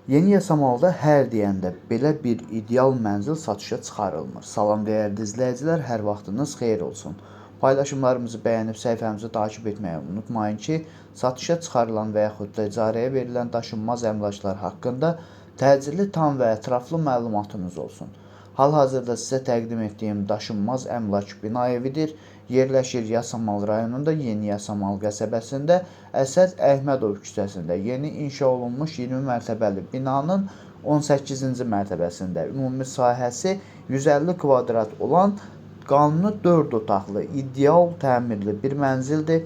Yeni yasamalda hər deyəndə belə bir ideal mənzil satışa çıxarılmır. Salam dəyərli izləyicilər, hər vaxtınız xeyir olsun. Paylaşımlarımızı bəyənib səhifəmizi takib etməyi unutmayın ki, satışa çıxarılan və yaxud da icarəyə verilən daşınmaz əmlaklar haqqında təcili, tam və ətraflı məlumatınız olsun. Hal-hazırda sizə təqdim etdiyim daşınmaz əmlak bina evidir. Yerləşir Yasamal rayonunda Yeni Yasamal qəsəbəsində Əsəd Əhmədov küçəsində yeni inşa olunmuş 20 mərtəbəli binanın 18-ci mərtəbəsində ümumi sahəsi 150 kvadrat olan qanuni 4 otaqlı, ideal təmirli bir mənzildir.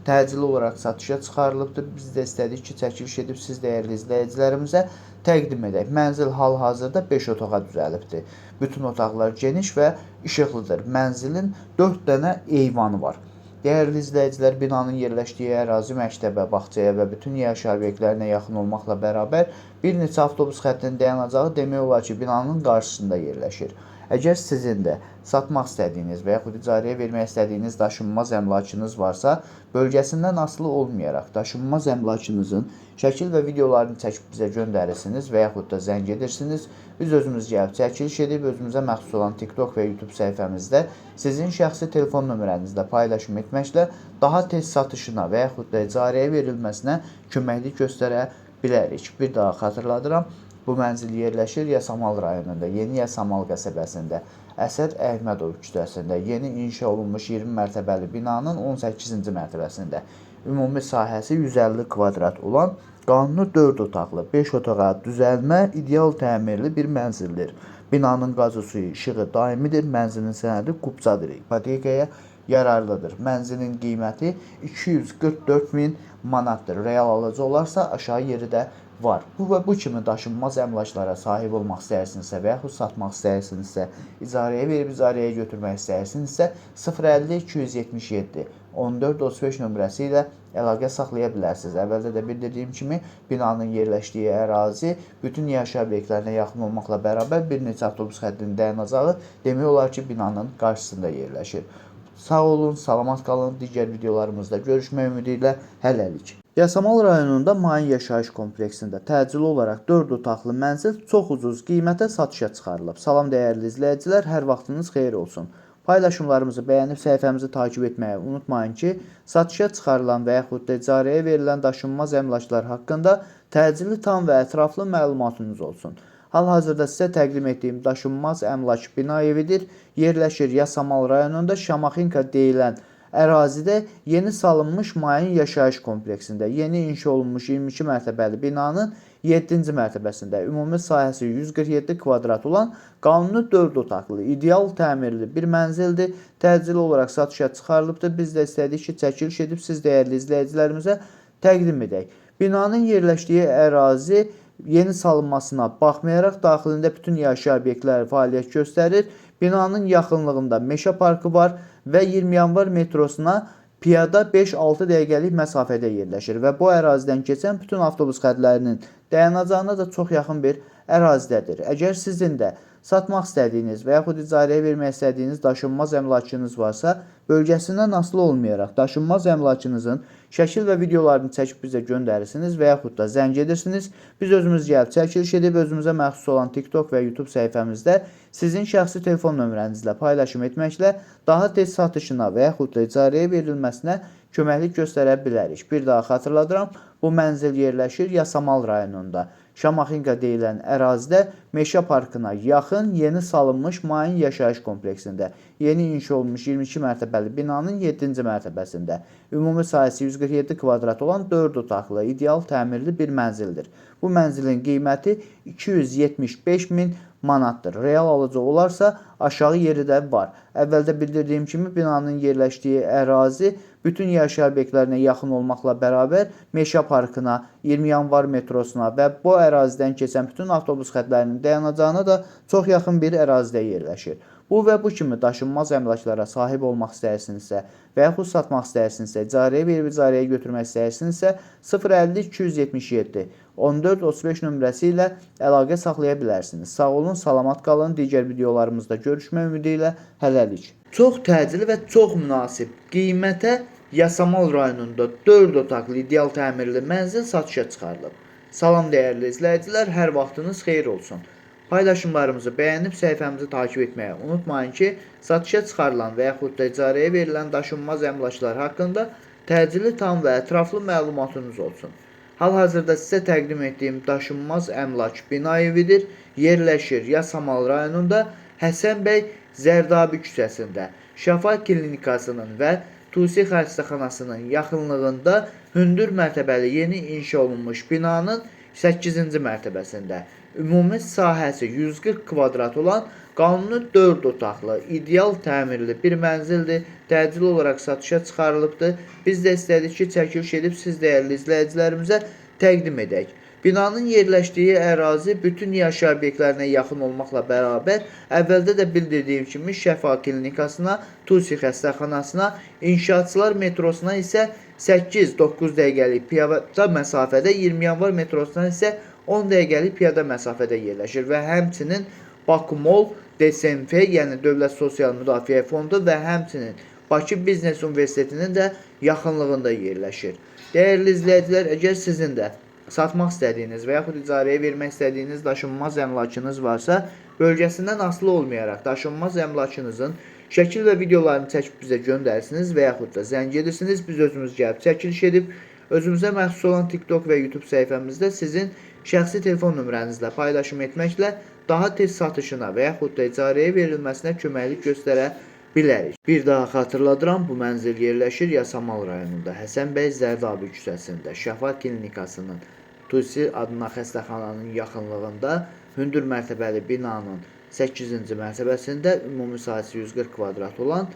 Təcili olaraq satışa çıxarılıbdır. Biz də istədik ki, çəkiliş edib siz dəyərli izləyicilərimizə təqdim edək. Mənzil hal-hazırda 5 otağa düzəlibdir. Bütün otaqlar geniş və işıqlıdır. Mənzilin 4 dənə eyvanı var. Dəyərli izləyicilər, binanın yerləşdiyi ərazi məktəbə, bağçaya və bütün yaşayış obyektlərinə yaxın olmaqla bərabər bir neçə avtobus xəttinin dayanacağı demək olar ki, binanın qarşısında yerləşir. Əgər sizin də satmaq istədiyiniz və yaxud icarəyə vermək istədiyiniz daşınmaz əmlakınız varsa, bölgəsindən asılı olmayaraq daşınmaz əmlakınızın şəkil və videolarını çəkib bizə göndərirsiniz və yaxud da zəng edirsiniz. Biz özümüz gəlib çəkiliş edib özümüzə məxsus olan TikTok və YouTube səhifəmizdə sizin şəxsi telefon nömrənizlə paylaşım etməklə daha tez satışına və yaxud da icarəyə verilməsinə köməklik göstərə bilərik. Bir daha xatırladıram. Bu mənzil yerləşir Yasamal rayonunda, Yeni Yasamal qəsəbəsində, Əsəd Əhmədov küçəsində, yeni inşa olunmuş 20 mərtəbəli binanın 18-ci mərtəbəsində. Ümumi sahəsi 150 kvadrat olan, qanuni 4 otaqlı, 5 otağa düzəlmə, ideal təmirli bir mənzildir. Binanın qazı suyu, işığı daimidir, mənzilin sənədi qubcadır, ipotekaya yararlıdır. Mənzilin qiyməti 244.000 manatdır. Real alıcı olarsa aşağı yeri də var. Bu və bu kimi daşınmaz əmlaklara sahib olmaq istəyirsinizsə və yaxud satmaq istəyirsinizsə, icarəyə verib icarəyə götürmək istəyirsinizsə 050 277 14 35 nömrəsi ilə əlaqə saxlaya bilərsiniz. Əvvəldə də bildirdiyim kimi binanın yerləşdiyi ərazi bütün yaşayış obyektlərinə yaxın olmaqla bərabər bir neçə avtobus xəttinin dayanacağı demək olar ki, binanın qarşısında yerləşir. Sağ olun, salamat qalın. Digər videolarımızda görüşmək ümidi ilə hələlik. Yasamal rayonunda Mayin yaşayış kompleksində təcili olaraq 4 otaqlı mənzil çox ucuz qiymətə satışa çıxarılıb. Salam dəyərli izləyicilər, hər vaxtınız xeyir olsun. Paylaşımlarımızı bəyənib səhifəmizi takib etməyi unutmayın ki, satışa çıxarılan və yaxud da icarəyə verilən daşınmaz əmlaklar haqqında təcili, tam və ətraflı məlumatınız olsun. Hal-hazırda sizə təqdim etdiyim daşınmaz əmlak bina evidir. Yerləşir Yasamal rayonunda Şamaxinka deyilən ərazidə yeni salınmış Mayin yaşayış kompleksində yeni inşa olunmuş 22 mərtəbəli binanın 7-ci mərtəbəsində ümumi sahəsi 147 kvadrat olan qanuni 4 otaqlı, ideal təmirli bir mənzildir. Təcili olaraq satışa çıxarılıbdır. Biz də istədik ki, çəkiliş edib siz dəyərli izləyicilərimizə təqdim edək. Binanın yerləşdiyi ərazi yeni salınmasına baxmayaraq daxilində bütün yaşayış obyektləri fəaliyyət göstərir. Binanın yaxınlığında meşə parkı var və 20 yanvar metrosuna piyada 5-6 dəqiqəlik məsafədə yerləşir və bu ərazidən keçən bütün avtobus xəttlərinin dayanacağına da çox yaxın bir ərazidədir. Əgər sizin də satmaq istədiyiniz və yaxud icarəyə vermək istədiyiniz daşınmaz əmlakınız varsa, bölgəsindən asılı olmayaraq daşınmaz əmlakınızın şəkil və videolarını çəkib bizə göndərirsiniz və yaxud da zəng edirsiniz. Biz özümüz gəlib çəkiliş edib özümüzə məxsus olan TikTok və YouTube səhifəmizdə sizin şəxsi telefon nömrənizlə paylaşım etməklə daha tez satışına və yaxud da icarəyə verilməsinə köməklik göstərə bilərik. Bir daha xatırladıram, bu mənzil yerləşir Yasamal rayonunda. Şamaxinka deyilən ərazidə meşə parkına yaxın yeni salınmış Mayin yaşayış kompleksində yeni inşa olunmuş 22 mərtəbəli binanın 7-ci mərtəbəsində ümumi sahəsi 147 kvadrat olan 4 otaqlı, ideal təmirli bir mənzildir. Bu mənzilin qiyməti 275.000 manatdır. Real alıcı olarsa aşağı yeri də var. Əvvəldə bildirdiyim kimi binanın yerləşdiyi ərazi bütün yaşayış obyektlərinə yaxın olmaqla bərabər meşə parkına, 20 yanvar metrosuna və bu ərazidən keçən bütün avtobus xəttlərinin dayanacağına da çox yaxın bir ərazidə yerləşir. Bu və bu kimi daşınmaz əmlaklara sahib olmaq istəyirsinizsə və yaxud satmaq istəyirsinizsə, icarəyə verib icarəyə götürmək istəyirsinizsə 050 277 14 35 nömrəsi ilə əlaqə saxlaya bilərsiniz. Sağ olun, salamat qalın. Digər videolarımızda görüşmək ümidi ilə hələlik. Çox təcili və çox münasib qiymətə Yasamal rayonunda 4 otaqlı ideal təmirli mənzil satışa çıxarılıb. Salam dəyərli izləyicilər, hər vaxtınız xeyir olsun. Paylaşımlarımızı bəyənib səhifəmizi takib etməyi unutmayın ki, satışa çıxarılan və yaxud da icarəyə verilən daşınmaz əmlaklar haqqında təcili, tam və ətraflı məlumatınız olsun. Hal-hazırda sizə təqdim etdiyim daşınmaz əmlak bina evidir. Yerləşir Yasamal rayonunda Həsən bəy Zərdabi küçəsində, Şəfa klinikasının və Tusi xəstəxanasının yaxınlığında hündür mərtəbəli yeni inşa olunmuş binanın 8-ci mərtəbəsində ümumi sahəsi 140 kvadrat olan qanuni 4 otaqlı, ideal təmirli bir mənzildir. Təcili olaraq satışa çıxarılıbdır. Biz də istədik ki, çəkiliş edib siz dəyərli izləyicilərimizə təqdim edək. Binanın yerləşdiyi ərazi bütün yaşayış obyektlərinə yaxın olmaqla bərabər, əvvəldə də bildirdiyim kimi Şəfa klinikasına, Tusi xəstəxanasına, İnşaatçılar metrosuna isə 8-9 dəqiqəlik piyada məsafədə, 20 yanvar metrosuna isə 10 dəqiqəlik piyada məsafədə yerləşir və həmçinin Bakımol, DSMF, yəni Dövlət Sosial Müdafiə Fondu və həmçinin Bakı Biznes Universitetinin də yaxınlığında yerləşir. Dəyərli izləyicilər, əgər sizin də satmaq istədiyiniz və yaxud icarəyə vermək istədiyiniz daşınmaz əmlakınız varsa, bölgəsindən asılı olmayaraq daşınmaz əmlakınızın şəkil və videolarını çəkib bizə göndərsiniz və yaxud da zəng edirsiniz. Biz özümüz gəlib çəkiliş edib, özümüzə məxsus olan TikTok və YouTube səhifəmizdə sizin şəxsi telefon nömrənizlə paylaşım etməklə daha tez satışına və yaxud da icarəyə verilməsinə köməklik göstərə bilərik. Bir daha xatırladıram, bu mənzil yerləşir Yasamal rayonunda Həsən bəy Zərdabi küçəsində, Şəfa klinikasının Tusi adına xəstəxananın yaxınlığında hündür mərtəbəli binanın 8-ci mərtəbəsində ümumi sahəsi 140 kvadrat olan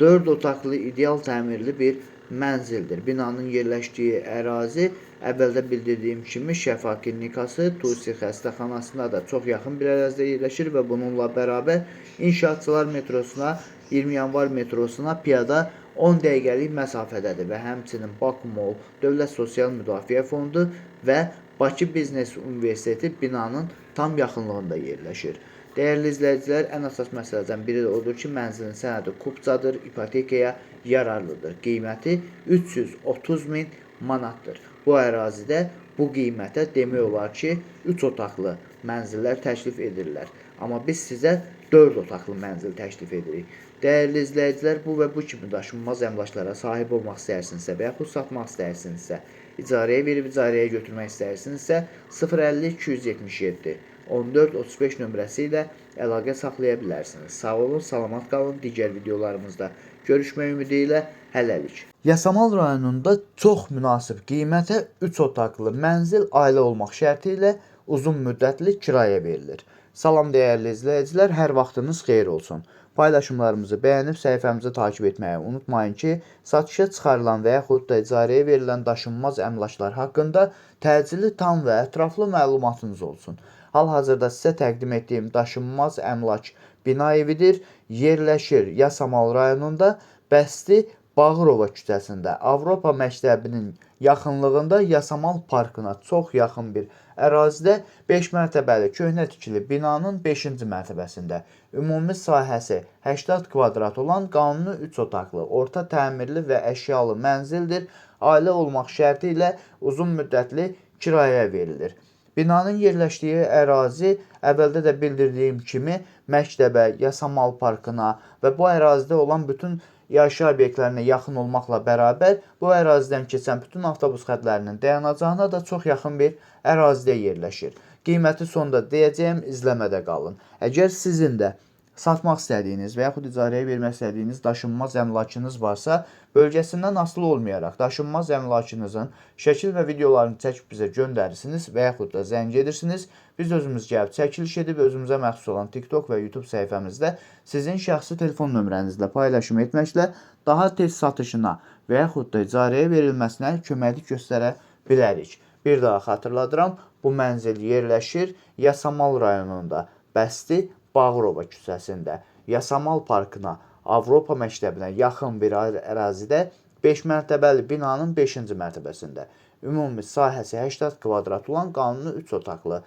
4 otaqlı ideal təmirli bir mənzildir. Binanın yerləşdiyi ərazi əvvəldə bildirdiyim kimi Şəfa klinikası, Tusi xəstəxanasına da çox yaxın bir ərazidə yerləşir və bununla bərabər İnşaatçılar metrosuna, 20 yanvar metrosuna piyada 10 dəqiqəlik məsafədədir və həmçinin Bakımol, Dövlət Sosial Müdafiə Fondu və Bakı Biznes Universiteti binanın tam yaxınlığında yerləşir. Dəyərli izləyicilər, ən əsas məsələdən biri də odur ki, mənzilin sənədi kupçadır, ipotekaya yararlıdır. Qiyməti 330.000 manatdır. Bu ərazidə bu qiymətə demək olar ki, 3 otaqlı mənzillər təklif edirlər. Amma biz sizə 4 otaqlı mənzil təklif edirik. Dəyərli izləyicilər, bu və bu kimi daşınmaz əmlaklara sahib olmaq istəyirsinizsə və yaxud satmaq istəyirsinizsə, icarəyə verib icarəyə götürmək istəyirsinizsə 050 277 1435 nömrəsi ilə əlaqə saxlaya bilərsiniz. Sağ olun, salamat qalın. Digər videolarımızda görüşmək ümidi ilə hələlik. Yasamal rayonunda çox münasib qiymətə 3 otaqlı mənzil ailə olmaq şərti ilə uzun müddətli kirayə verilir. Salam dəyərli izləyicilər, hər vaxtınız xeyir olsun. Paylaşımlarımızı bəyənib səhifəmizi takib etməyi unutmayın ki, satışa çıxarılan və yaxud da icarəyə verilən daşınmaz əmlaklar haqqında təcili, tam və ətraflı məlumatınız olsun. Hal-hazırda sizə təqdim etdiyim daşınmaz əmlak bina evidir. Yerləşir Yasamal rayonunda Bəsti Bağırova küçəsində, Avropa məktəbinin yaxınlığında Yasamal parkına çox yaxın bir ərazidə 5 mərtəbəli köhnə tikili binanın 5-ci mərtəbəsində ümumi sahəsi 80 kvadrat olan qanuni 3 otaqlı, orta təmirli və əşyalı mənzildir. Ailə olmaq şərti ilə uzun müddətli kirayəyə verilir. Binanın yerləşdiyi ərazi əvvəldə də bildirdiyim kimi məktəbə, Yasamal parkına və bu ərazidə olan bütün yaşayış obyektlərinə yaxın olmaqla bərabər bu ərazidən keçən bütün avtobus xətlərinin dayanacağına da çox yaxın bir ərazidə yerləşir. Qiyməti sonda deyəcəyim, izləmədə qalın. Əgər sizin də satmaq istədiyiniz və yaxud icarəyə vermək istədiyiniz daşınmaz əmlakınız varsa, bölgəsindən asılı olmayaraq daşınmaz əmlakınızın şəkil və videolarını çəkib bizə göndərirsiniz və yaxud da zəng edirsiniz. Biz özümüz gəlib çəkiliş edib özümüzə məxsus olan TikTok və YouTube səhifəmizdə sizin şəxsi telefon nömrənizlə paylaşım etməklə daha tez satışına və yaxud da icarəyə verilməsinə köməklik göstərə bilərik. Bir daha xatırladıram, bu mənzil yerləşir Yasamal rayonunda Bəsti Bağırova küçəsində, Yasamal parkına, Avropa məktəbinə yaxın bir ərazidə 5 mərtəbəli binanın 5-ci mərtəbəsində ümumi sahəsi 80 kvadrat olan qanuni 3 otaqlı,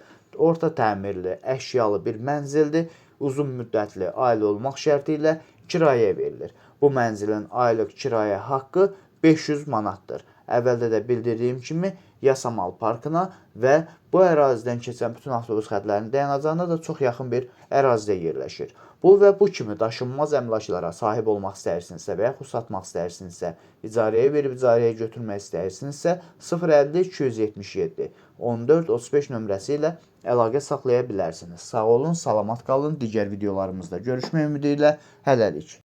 orta təmirli, əşyalı bir mənzildir. Uzun müddətli ailə olmaq şərti ilə kirayəyə verilir. Bu mənzilin aylıq kirayə haqqı 500 manatdır. əvvəldə də bildirdiyim kimi Yasamal parkına və bu ərazidən keçən bütün avtobus xətlərinin dayanacağına da çox yaxın bir ərazidə yerləşir. Bu və bu kimi daşınmaz əmlaklara sahib olmaq istəyirsinizsə və yaxud satmaq istəyirsinizsə, icarəyə verib icarəyə götürmək istəyirsinizsə 050 277 14 35 nömrəsi ilə əlaqə saxlaya bilərsiniz. Sağ olun, salamat qalın. Digər videolarımızda görüşmək ümidi ilə hələlik.